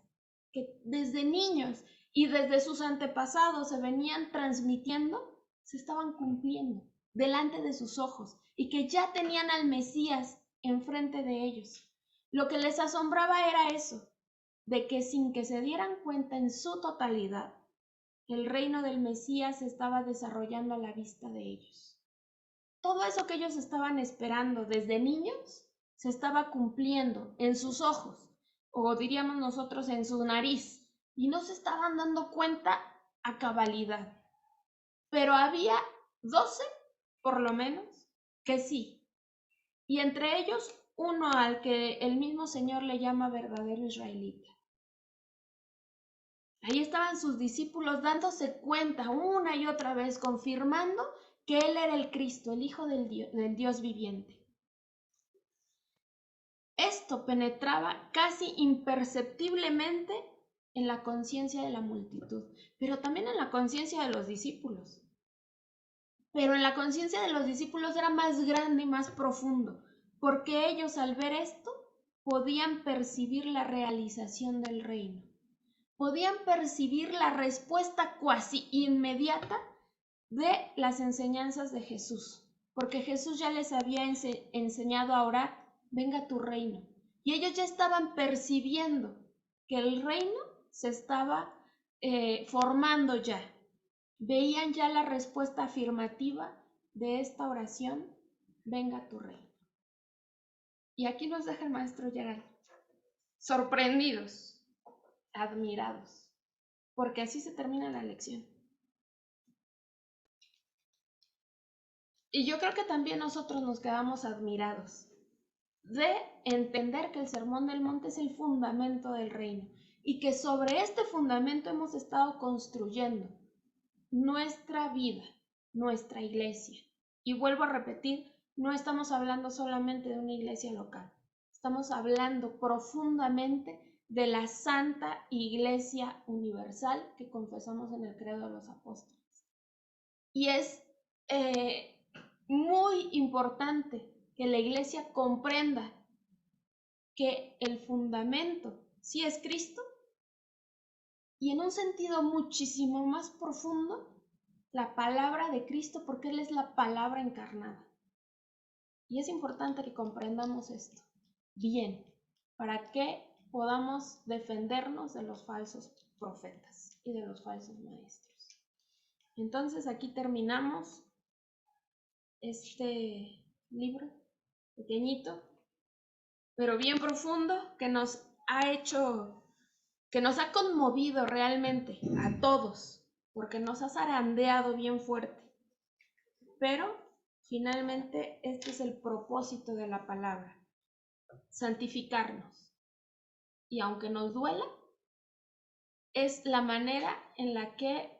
que desde niños y desde sus antepasados se venían transmitiendo, se estaban cumpliendo delante de sus ojos, y que ya tenían al Mesías enfrente de ellos. Lo que les asombraba era eso, de que sin que se dieran cuenta en su totalidad, el reino del Mesías se estaba desarrollando a la vista de ellos. Todo eso que ellos estaban esperando desde niños se estaba cumpliendo en sus ojos, o diríamos nosotros en su nariz, y no se estaban dando cuenta a cabalidad. Pero había 12, por lo menos, que sí. Y entre ellos, uno al que el mismo Señor le llama verdadero israelita. Ahí estaban sus discípulos dándose cuenta una y otra vez, confirmando que Él era el Cristo, el Hijo del Dios viviente. Esto penetraba casi imperceptiblemente en la conciencia de la multitud, pero también en la conciencia de los discípulos. Pero en la conciencia de los discípulos era más grande y más profundo, porque ellos al ver esto podían percibir la realización del reino. Podían percibir la respuesta cuasi inmediata de las enseñanzas de Jesús, porque Jesús ya les había enseñado a orar, venga tu reino. Y ellos ya estaban percibiendo que el reino se estaba formando ya. Veían ya la respuesta afirmativa de esta oración, venga tu reino. Y aquí nos deja el maestro Gerald, sorprendidos, admirados, porque así se termina la lección. Y yo creo que también nosotros nos quedamos admirados de entender que el Sermón del Monte es el fundamento del reino y que sobre este fundamento hemos estado construyendo nuestra vida, nuestra iglesia. Y vuelvo a repetir, no estamos hablando solamente de una iglesia local, estamos hablando profundamente de la Santa Iglesia Universal que confesamos en el Credo de los Apóstoles. Y es muy importante que la iglesia comprenda que el fundamento sí es Cristo y en un sentido muchísimo más profundo la palabra de Cristo, porque Él es la palabra encarnada. Y es importante que comprendamos esto bien, para que podamos defendernos de los falsos profetas y de los falsos maestros. Entonces aquí terminamos este libro pequeñito, pero bien profundo, que nos ha hecho, que nos ha conmovido realmente a todos, porque nos ha zarandeado bien fuerte. Pero finalmente este es el propósito de la palabra, santificarnos. Y aunque nos duela, es la manera en la que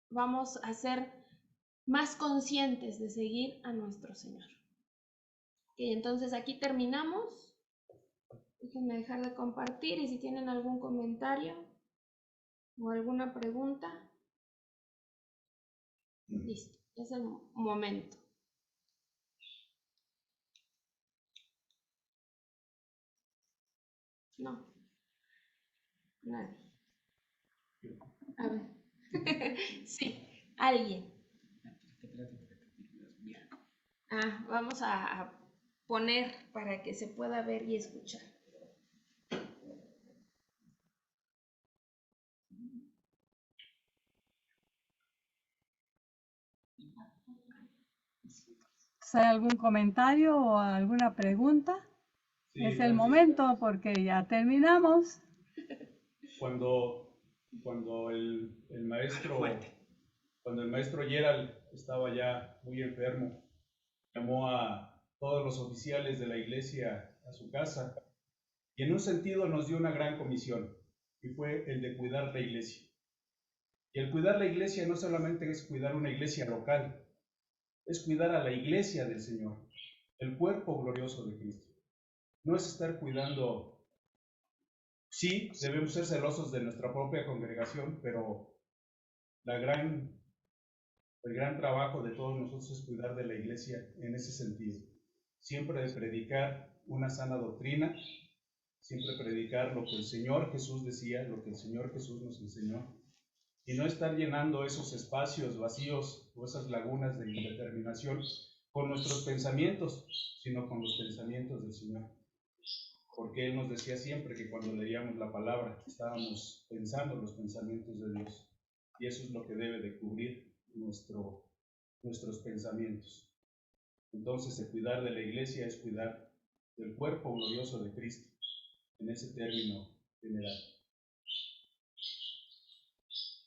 vamos a ser más conscientes de seguir a nuestro Señor. Okay, entonces aquí terminamos. Déjenme dejar de compartir y si tienen algún comentario o alguna pregunta, listo, es el momento. No, nadie. A ver. Sí, alguien. Vamos a poner para que se pueda ver y escuchar. ¿Hay algún comentario o alguna pregunta? Sí, es el momento porque ya terminamos. Cuando el maestro Gerald estaba ya muy enfermo, llamó a todos los oficiales de la iglesia a su casa y en un sentido nos dio una gran comisión y fue el de cuidar la iglesia. Y el cuidar la iglesia no solamente es cuidar una iglesia local, es cuidar a la iglesia del Señor, el cuerpo glorioso de Cristo. No es estar cuidando, sí, debemos ser celosos de nuestra propia congregación, pero el gran trabajo de todos nosotros es cuidar de la iglesia en ese sentido. Siempre de predicar una sana doctrina, siempre predicar lo que el Señor Jesús decía, lo que el Señor Jesús nos enseñó, y no estar llenando esos espacios vacíos o esas lagunas de indeterminación con nuestros pensamientos, sino con los pensamientos del Señor. porque Él nos decía siempre que cuando leíamos la palabra estábamos pensando los pensamientos de Dios. Y eso es lo que debe de cubrir nuestros pensamientos. Entonces, el cuidar de la iglesia es cuidar del cuerpo glorioso de Cristo, en ese término general.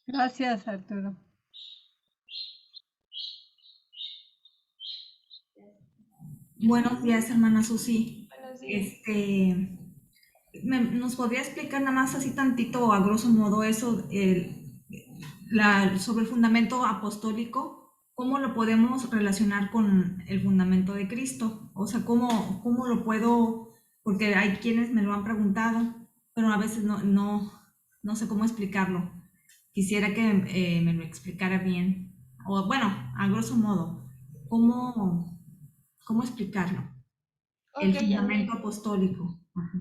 Gracias, Arturo. Buenos días, hermana Susi. Buenos días. ¿Nos podría explicar nada más así tantito, a grosso modo, eso, sobre el fundamento apostólico? ¿Cómo lo podemos relacionar con el fundamento de Cristo? O sea, ¿cómo lo puedo? Porque hay quienes me lo han preguntado, pero a veces no sé cómo explicarlo. Quisiera que me lo explicara bien. O bueno, a grosso modo, ¿cómo explicarlo? El Ok, fundamento Yasmin. apostólico. Ajá.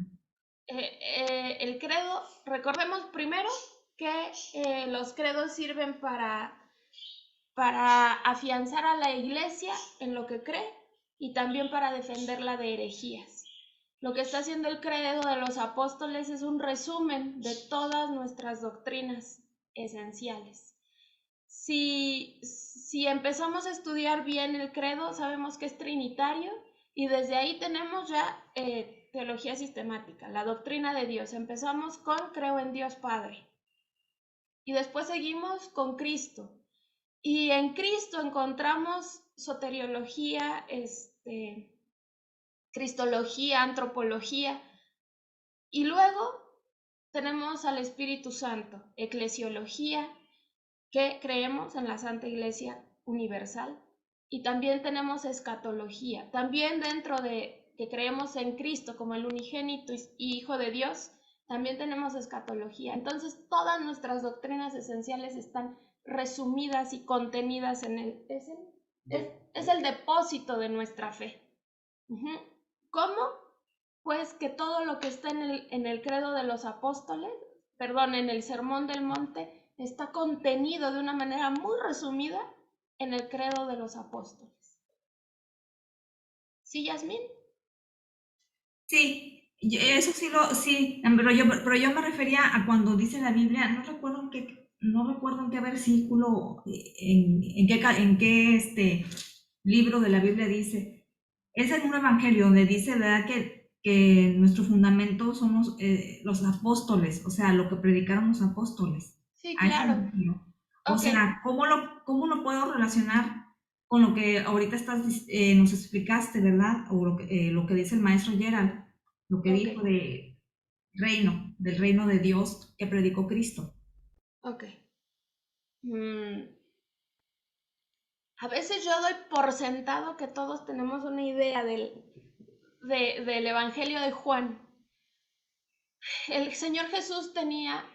El credo, recordemos primero que los credos sirven para afianzar a la iglesia en lo que cree y también para defenderla de herejías. Lo que está haciendo el credo de los apóstoles es un resumen de todas nuestras doctrinas esenciales. Si empezamos a estudiar bien el credo, sabemos que es trinitario y desde ahí tenemos ya teología sistemática, la doctrina de Dios. Empezamos con creo en Dios Padre y después seguimos con Cristo. Y en Cristo encontramos soteriología, cristología, antropología. Y luego tenemos al Espíritu Santo, eclesiología, que creemos en la Santa Iglesia Universal. Y también tenemos escatología. También dentro de que creemos en Cristo como el unigénito y Hijo de Dios, también tenemos escatología. Entonces todas nuestras doctrinas esenciales están resumidas y contenidas en él. Es el depósito de nuestra fe. ¿Cómo? Pues que todo lo que está en el credo de los apóstoles, en el Sermón del Monte, está contenido de una manera muy resumida en el credo de los apóstoles. ¿Sí, Yasmin? Sí, eso sí, pero yo me refería a cuando dice la Biblia, no recuerdo en qué versículo, en qué libro de la Biblia dice. Es en un evangelio donde dice, ¿verdad?, que nuestro fundamento somos los apóstoles, o sea, lo que predicaron los apóstoles. Sí, A ese claro. evangelio. O Okay. sea, ¿cómo lo puedo relacionar con lo que ahorita nos explicaste, ¿verdad? O lo que dice el maestro Gerald, lo que dijo del reino de Dios que predicó Cristo. Ok. A veces yo doy por sentado que todos tenemos una idea del Evangelio de Juan. El Señor Jesús tenía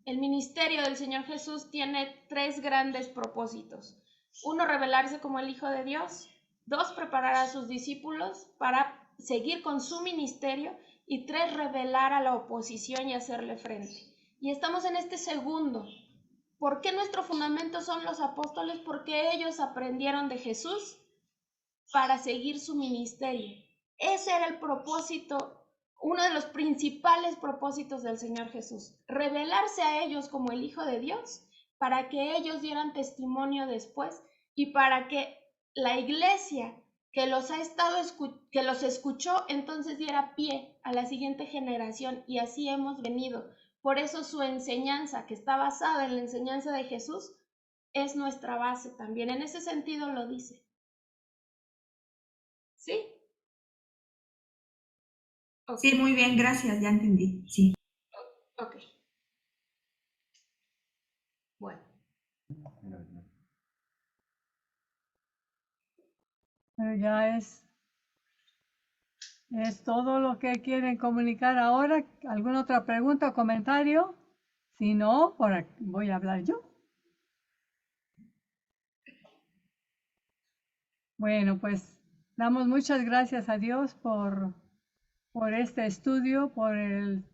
el ministerio del Señor Jesús tiene 3 grandes propósitos. 1, revelarse como el Hijo de Dios. 2, preparar a sus discípulos para seguir con su ministerio. Y 3, revelar a la oposición y hacerle frente. Y estamos en este segundo. ¿Por qué nuestro fundamento son los apóstoles? Porque ellos aprendieron de Jesús para seguir su ministerio. Ese era el propósito, uno de los principales propósitos del Señor Jesús, revelarse a ellos como el Hijo de Dios, para que ellos dieran testimonio después y para que la iglesia que los escuchó, entonces diera pie a la siguiente generación, y así hemos venido. Por eso su enseñanza, que está basada en la enseñanza de Jesús, es nuestra base también. En ese sentido lo dice. ¿Sí? Okay. Sí, muy bien, gracias, ya entendí, sí. Ok. Bueno. Pero ya es todo lo que quieren comunicar ahora. ¿Alguna otra pregunta o comentario? Si no, voy a hablar yo. Bueno, pues damos muchas gracias a Dios por este estudio, por el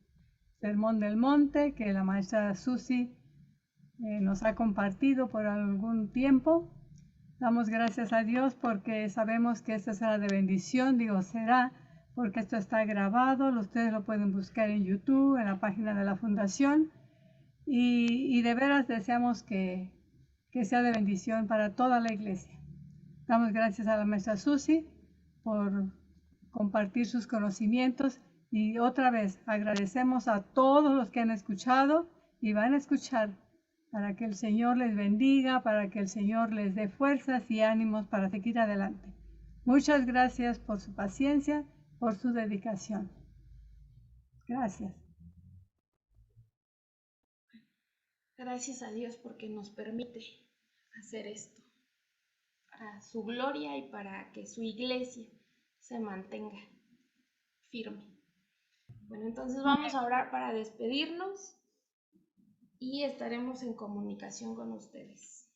Sermón del Monte que la maestra Susi nos ha compartido por algún tiempo. Damos gracias a Dios porque sabemos que esta será de bendición, será porque esto está grabado, ustedes lo pueden buscar en YouTube, en la página de la Fundación, y de veras deseamos que sea de bendición para toda la iglesia. Damos gracias a la maestra Susi por compartir sus conocimientos y otra vez agradecemos a todos los que han escuchado y van a escuchar, para que el Señor les bendiga, para que el Señor les dé fuerzas y ánimos para seguir adelante. Muchas gracias por su paciencia, por su dedicación. Gracias. Gracias a Dios porque nos permite hacer esto para su gloria y para que su iglesia se mantenga firme. Bueno, entonces vamos a orar para despedirnos y estaremos en comunicación con ustedes.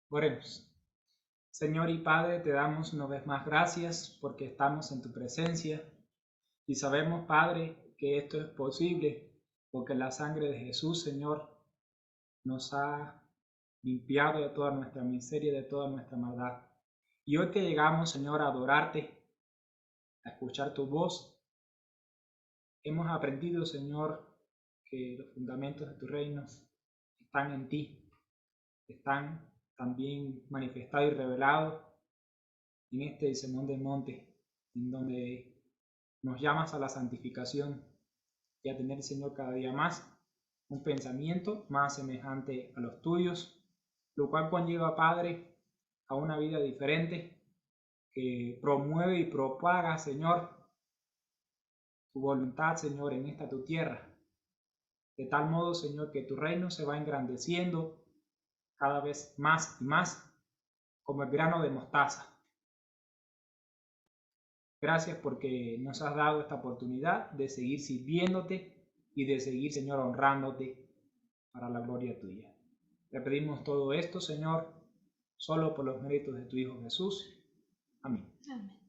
Oremos. Señor y Padre, te damos una vez más gracias porque estamos en tu presencia y sabemos, Padre, que esto es posible porque la sangre de Jesús, Señor, nos ha limpiado de toda nuestra miseria y de toda nuestra maldad. Y hoy que llegamos, Señor, a adorarte, a escuchar tu voz, hemos aprendido, Señor, que los fundamentos de tu reino están en ti, están también manifestados y revelados en este Sermón del Monte, en donde nos llamas a la santificación y a tener, Señor, cada día más un pensamiento más semejante a los tuyos, lo cual conlleva, Padre, a una vida diferente que promueve y propaga, Señor, tu voluntad, Señor, en esta tu tierra. De tal modo, Señor, que tu reino se va engrandeciendo cada vez más y más como el grano de mostaza. Gracias porque nos has dado esta oportunidad de seguir sirviéndote y de seguir, Señor, honrándote para la gloria tuya. Te pedimos todo esto, Señor, solo por los méritos de tu Hijo Jesús. Amén. Amén.